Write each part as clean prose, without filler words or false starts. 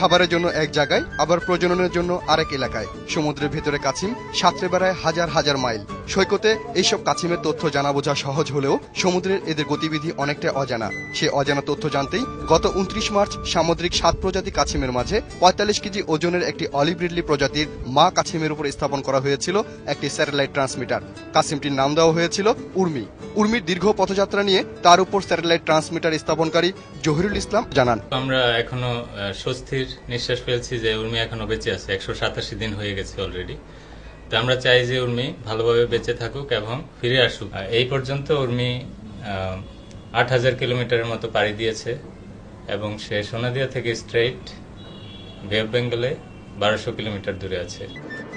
খাবারের জন্য এক জায়গায়, আবার প্রজননের জন্য আরেক এলাকায়। সমুদ্রের ভেতরে কাছিম সাঁতরে বেড়ায় হাজার হাজার মাইল। সৈকতে এইসব কাছিমের তথ্য জানা বোঝা সহজ হলেও সমুদ্রের এদের গতিবিধি অনেকটা অজানা। সে অজানা তথ্য জানতেই গত 29 মার্চ সামুদ্রিক 7 প্রজাতি কাছিমের মাঝে 45 কেজি ওজনের একটি অলিভ রিডলি প্রজাতির মা কাছিমের উপর স্থাপন করা হয়েছিল একটি স্যাটেলাইট ট্রান্সমিটার। কাছিমটির নাম দেওয়া হয়েছিল উর্মি। উর্মির দীর্ঘ পথযাত্রা নিয়ে তার উপর স্যাটেলাইট ট্রান্সমিটার স্থাপনকারী জহিরুল ইসলাম জানান, আমরা এখনো স্বস্তির নিঃশ্বাস ফেলছি যে উর্মি এখনো বেঁচে আছে। 187 দিন হয়ে গেছে অলরেডি। তো আমরা চাই যে উর্মি ভালোভাবে বেঁচে থাকুক এবং ফিরে আসুক। এই পর্যন্ত উর্মি 8000 কিলোমিটারের মতো পাড়ি দিয়েছে এবং সে সোনাদিয়া থেকে স্ট্রেইট বে অফ বেঙ্গলে 1200 কিলোমিটার দূরে আছে।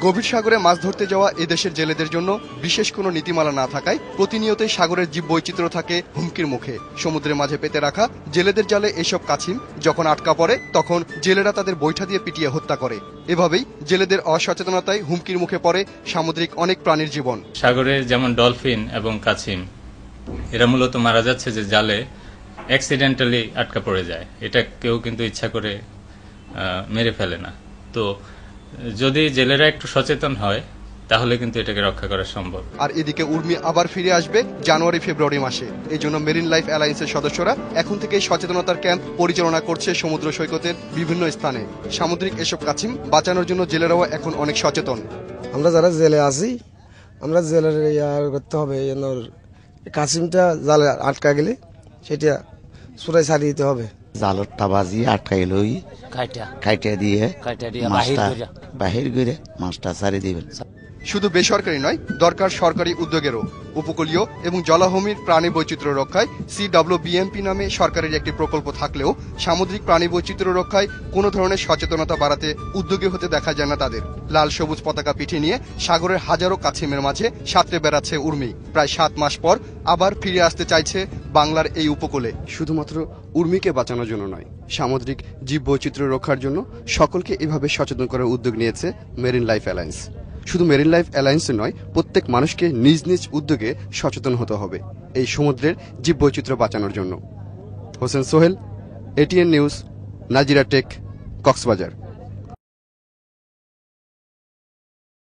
গভীর সাগরে মাছ ধরতে যাওয়া এদেশের জেলেদের জন্য বিশেষ কোনো নীতিমালা না থাকায় প্রতিনিয়তই সাগরের জীববৈচিত্র্য থাকে হুমকির মুখে। সমুদ্রের মাঝে পেতে রাখা জেলেদের জালে এসব কাছিম যখন আটকা পড়ে তখন জেলেরা তাদের বৈঠা দিয়ে পিটিয়ে হত্যা করে। এভাবেই জেলেদের অসচেতনতায় হুমকির মুখে পড়ে সামুদ্রিক অনেক প্রাণীর জীবন। সাগরে যেমন ডলফিন এবং কাছিম এরা মূলত মারা যাচ্ছে যে জালে অ্যাক্সিডেন্টালি আটকা পড়ে যায়। এটা কেউ কিন্তু ইচ্ছা করে মেরে ফেলে না। তো যদি জেলেরা একটু সচেতন হয় তাহলে কিন্তু এটাকে রক্ষা করা সম্ভব। আর এদিকে উর্মি আবার ফিরে আসবে জানুয়ারি ফেব্রুয়ারি মাসে। এই জন্য মেরিন লাইফ অ্যালায়েন্সের সদস্যরা এখন থেকেই সচেতনতার ক্যাম্প পরিচালনা করছে সমুদ্র সৈকতের বিভিন্ন স্থানে। সামুদ্রিক এসব কাছিম বাঁচানোর জন্য জেলেরাও এখন অনেক সচেতন। আমরা যারা জেলে আছি আমরা জেলের করতে হবে কাছিমটা জালে আটকা গেলে সেটা সুরাই ছাড়িয়ে দিতে হবে। জালরটা বাজিয়ে আটকাইলই কাইটা দিয়ে বাহির করে মাছটা ছাড়িয়ে দিবেন। শুধু বেসরকারি নয়, দরকার সরকারি উদ্যোগেরও। উপকূলীয় এবং জলাভূমির প্রাণী বৈচিত্র্য রক্ষায় CWBMP নামে সরকারের একটি প্রকল্প থাকলেও সামুদ্রিক প্রাণী বৈচিত্র্য রক্ষায় কোনো ধরনের সচেতনতা বাড়াতে উদ্যোগী হতে দেখা যায় না তাদের। লাল সবুজ পতাকা পিঠে নিয়ে সাগরের হাজারো কাছিমের মাঝে সাঁতরে বেড়াচ্ছে উর্মি। প্রায় 7 মাস পর আবার ফিরে আসতে চাইছে বাংলার এই উপকূলে। শুধুমাত্র উর্মিকে বাঁচানোর জন্য নয়, সামুদ্রিক জীববৈচিত্র্য রক্ষার জন্য সকলকে এভাবে সচেতন করার উদ্যোগ নিয়েছে মেরিন লাইফ অ্যালায়েন্স। শুধু মেরিন লাইফ অ্যালায়েন্সে নয়, প্রত্যেক মানুষকে নিজ নিজ উদ্যোগে সচেতন হতে হবে এই সমুদ্রের জীববৈচিত্র্য বাঁচানোর জন্য। Hossain Sohel, ATN news, Nazirartek, Cox's Bazar.